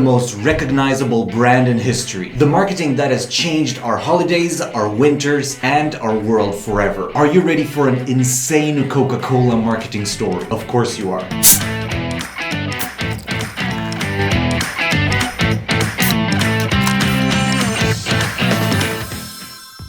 most recognizable brand in history. The marketing that has changed our holidays, our winters, and our world forever. Are you ready for an insane Coca-Cola marketing story? Of course you are.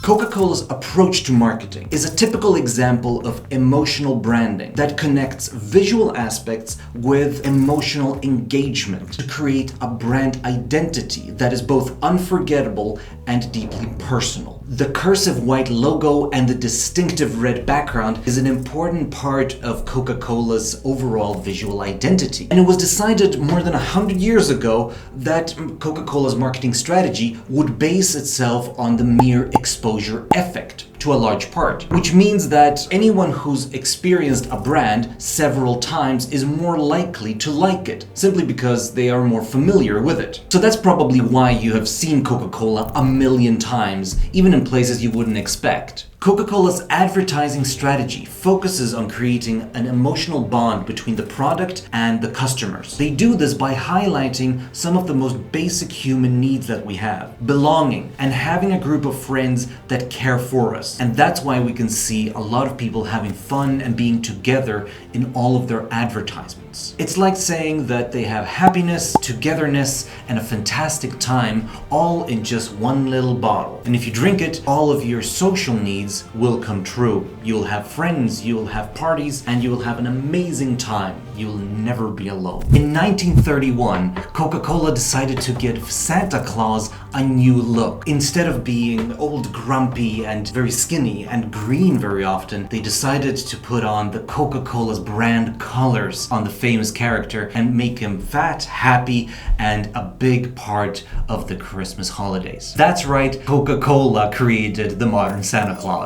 Coca-Cola's approach to marketing is a typical example of emotional branding that connects visual aspects with emotional engagement to create a brand identity that is both unforgettable and deeply personal. The cursive white logo and the distinctive red background is an important part of Coca-Cola's overall visual identity. And it was decided more than 100 years ago that Coca-Cola's marketing strategy would base itself on the mere exposure effect to a large part, which means that anyone who's experienced a brand several times is more likely to like it, simply because they are more familiar with it. So that's probably why you have seen Coca-Cola a million times, even in places you wouldn't expect. Coca-Cola's advertising strategy focuses on creating an emotional bond between the product and the customers. They do this by highlighting some of the most basic human needs that we have: belonging and having a group of friends that care for us. And that's why we can see a lot of people having fun and being together in all of their advertisements. It's like saying that they have happiness, togetherness, and a fantastic time all in just one little bottle. And if you drink it, all of your social needs will come true. You'll have friends, you'll have parties, and you will have an amazing time. You'll never be alone. In 1931, Coca-Cola decided to give Santa Claus a new look. Instead of being old, grumpy, and very skinny and green very often, they decided to put on the Coca-Cola's brand colors on the famous character and make him fat, happy, and a big part of the Christmas holidays. That's right, Coca-Cola created the modern Santa Claus.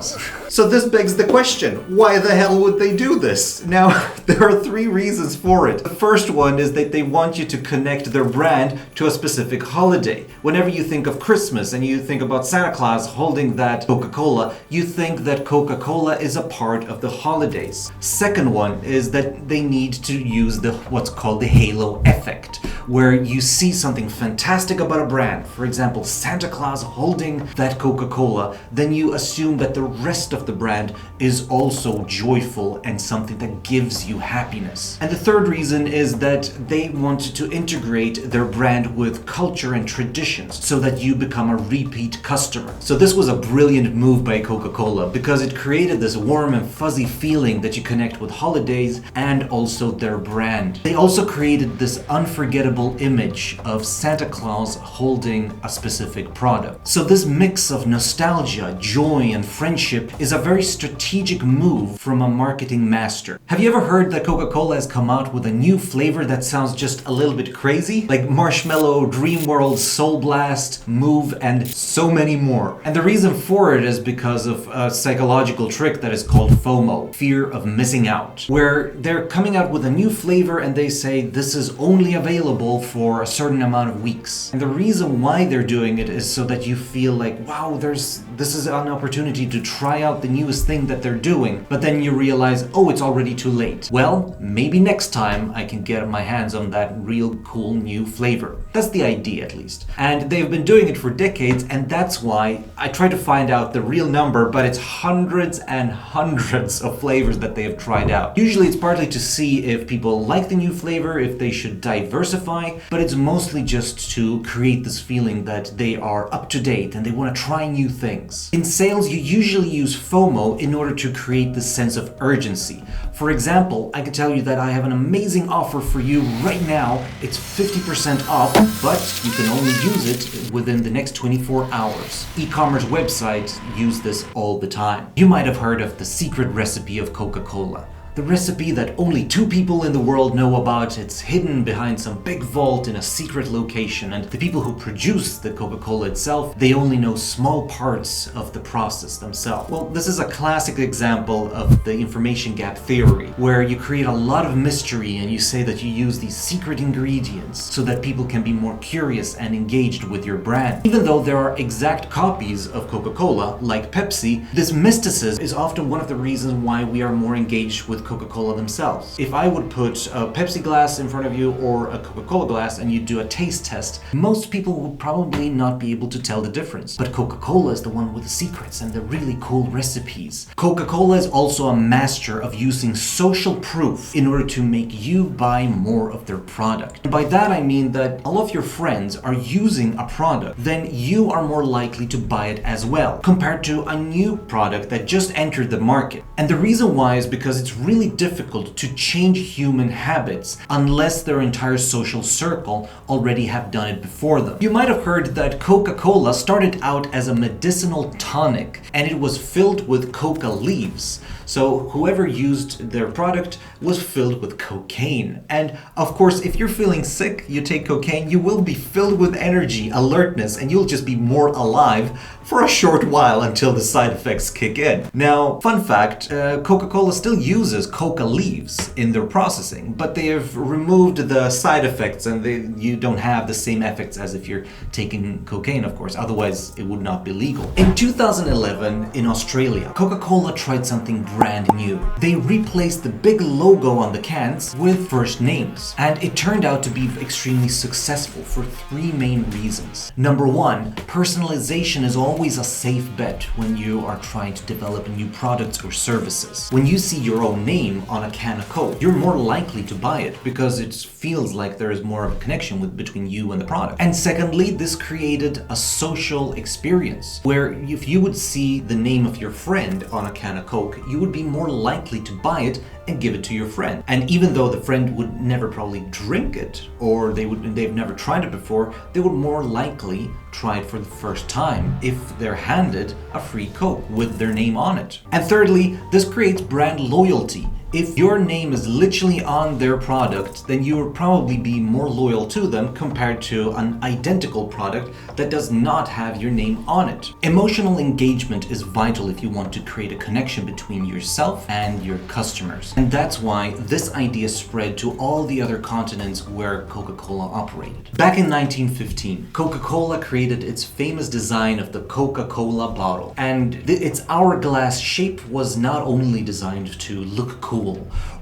So this begs the question, why the hell would they do this? Now, there are three reasons for it. The first one is that they want you to connect their brand to a specific holiday. Whenever you think of Christmas and you think about Santa Claus holding that Coca-Cola, you think that Coca-Cola is a part of the holidays. Second one is that they need to use what's called the halo effect, where you see something fantastic about a brand, for example, Santa Claus holding that Coca-Cola, then you assume that the rest of the brand is also joyful and something that gives you happiness. And the third reason is that they want to integrate their brand with culture and traditions so that you become a repeat customer. So this was a brilliant move by Coca-Cola because it created this warm and fuzzy feeling that you connect with holidays and also their brand. They also created this unforgettable image of Santa Claus holding a specific product. So this mix of nostalgia, joy, and friendship is a very strategic move from a marketing master. Have you ever heard that Coca-Cola has come out with a new flavor that sounds just a little bit crazy? Like Marshmallow, Dream World, Soul Blast, Move, and so many more. And the reason for it is because of a psychological trick that is called FOMO, fear of missing out, where they're coming out with a new flavor and they say this is only available for a certain amount of weeks. And the reason why they're doing it is so that you feel like, wow, this is an opportunity to try out the newest thing that they're doing, but then you realize, oh, it's already too late. Well, maybe next time I can get my hands on that real cool new flavor. That's the idea, at least. And they've been doing it for decades, and that's why I try to find out the real number, but it's hundreds and hundreds of flavors that they have tried out. Usually it's partly to see if people like the new flavor, if they should diversify, but it's mostly just to create this feeling that they are up to date and they want to try new things. In sales, you usually use FOMO in order to create this sense of urgency. For example, I can tell you that I have an amazing offer for you right now. It's 50% off, but you can only use it within the next 24 hours. E-commerce websites use this all the time. You might have heard of the secret recipe of Coca-Cola. The recipe that only 2 people in the world know about. It's hidden behind some big vault in a secret location, and the people who produce the Coca-Cola itself, they only know small parts of the process themselves. Well, this is a classic example of the information gap theory, where you create a lot of mystery and you say that you use these secret ingredients so that people can be more curious and engaged with your brand. Even though there are exact copies of Coca-Cola, like Pepsi, this mysticism is often one of the reasons why we are more engaged with Coca-Cola themselves. If I would put a Pepsi glass in front of you or a Coca-Cola glass and you do a taste test, most people would probably not be able to tell the difference. But Coca-Cola is the one with the secrets and the really cool recipes. Coca-Cola is also a master of using social proof in order to make you buy more of their product. And by that I mean that all of your friends are using a product, then you are more likely to buy it as well, compared to a new product that just entered the market. And the reason why is because it's really difficult to change human habits unless their entire social circle already have done it before them. You might have heard that Coca-Cola started out as a medicinal tonic and it was filled with coca leaves. So whoever used their product was filled with cocaine. And of course, if you're feeling sick, you take cocaine, you will be filled with energy, alertness, and you'll just be more alive for a short while until the side effects kick in. Now, fun fact, Coca-Cola still uses coca leaves in their processing, but they have removed the side effects and you don't have the same effects as if you're taking cocaine, of course, otherwise it would not be legal. In 2011, in Australia, Coca-Cola tried something brand new. They replaced the big logo on the cans with first names, and it turned out to be extremely successful for three main reasons. Number one, personalization is always a safe bet when you are trying to develop new products or services. When you see your own name on a can of Coke, you're more likely to buy it because it feels like there is more of a connection between you and the product. And secondly, this created a social experience where if you would see the name of your friend on a can of Coke, you would be more likely to buy it and give it to your friend. And even though the friend would never probably drink it, or they've never tried it before, they would more likely try it for the first time if they're handed a free Coke with their name on it. And thirdly, this creates brand loyalty. If your name is literally on their product, then you will probably be more loyal to them compared to an identical product that does not have your name on it. Emotional engagement is vital if you want to create a connection between yourself and your customers. And that's why this idea spread to all the other continents where Coca-Cola operated. Back in 1915, Coca-Cola created its famous design of the Coca-Cola bottle. And its hourglass shape was not only designed to look cool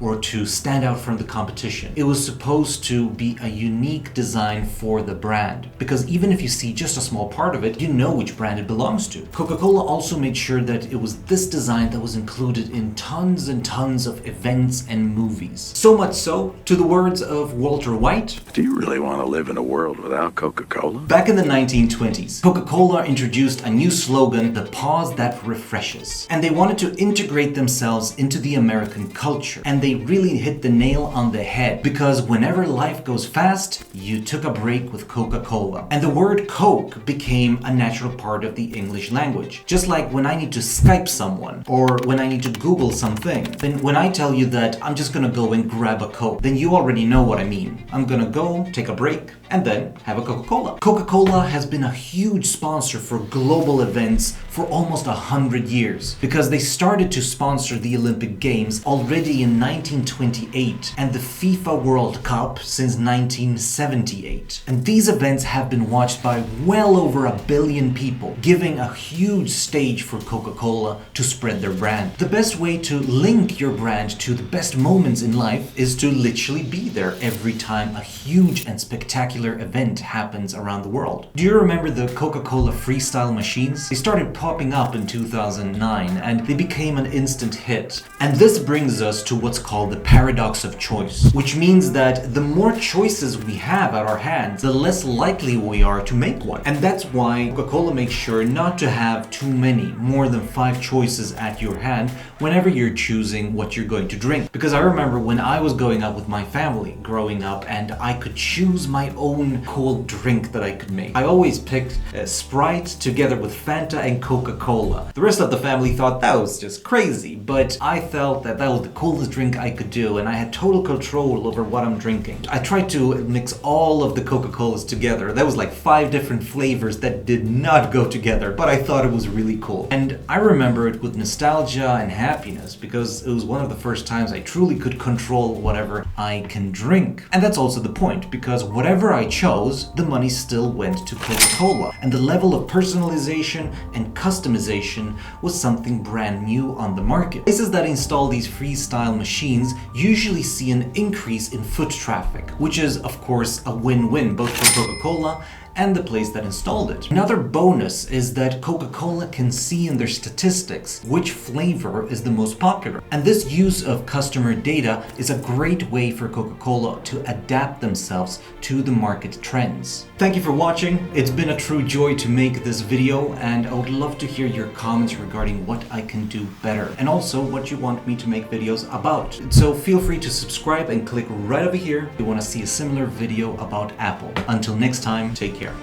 or to stand out from the competition. It was supposed to be a unique design for the brand, because even if you see just a small part of it, you know which brand it belongs to. Coca-Cola also made sure that it was this design that was included in tons and tons of events and movies. So much so, to the words of Walter White, "Do you really want to live in a world without Coca-Cola?" Back in the 1920s, Coca-Cola introduced a new slogan, the pause that refreshes. And they wanted to integrate themselves into the American culture. And they really hit the nail on the head, because whenever life goes fast, you took a break with Coca-Cola. And the word Coke became a natural part of the English language. Just like when I need to Skype someone, or when I need to Google something, then when I tell you that I'm just gonna go and grab a Coke, then you already know what I mean. I'm gonna go, take a break, and then have a Coca-Cola. Coca-Cola has been a huge sponsor for global events for almost 100 years, because they started to sponsor the Olympic Games already in 1928 and the FIFA World Cup since 1978. And these events have been watched by well over 1 billion people, giving a huge stage for Coca-Cola to spread their brand. The best way to link your brand to the best moments in life is to literally be there every time a huge and spectacular event happens around the world. Do you remember the Coca-Cola Freestyle Machines? They started popping up in 2009 and they became an instant hit. And this brings us to what's called the paradox of choice, which means that the more choices we have at our hands, the less likely we are to make one. And that's why Coca-Cola makes sure not to have too many, more than 5 choices at your hand whenever you're choosing what you're going to drink. Because I remember when I was going out with my family growing up and I could choose my own cold drink that I could make, I always picked Sprite together with Fanta and Coca-Cola. The rest of the family thought that was just crazy, but I felt that that was the coolest drink I could do, and I had total control over what I'm drinking. I tried to mix all of the Coca-Colas together. That was like 5 different flavors that did not go together, but I thought it was really cool. And I remember it with nostalgia and happiness, because it was one of the first times I truly could control whatever I can drink. And that's also the point, because whatever I chose, the money still went to Coca-Cola, and the level of personalization and customization was something brand new on the market. Places that install these Freestyle machines usually see an increase in foot traffic, which is of course a win-win both for Coca-Cola and the place that installed it. Another bonus is that Coca-Cola can see in their statistics which flavor is the most popular. And this use of customer data is a great way for Coca-Cola to adapt themselves to the market trends. Thank you for watching. It's been a true joy to make this video, and I would love to hear your comments regarding what I can do better and also what you want me to make videos about. So feel free to subscribe and click right over here if you want to see a similar video about Apple. Until next time, take care.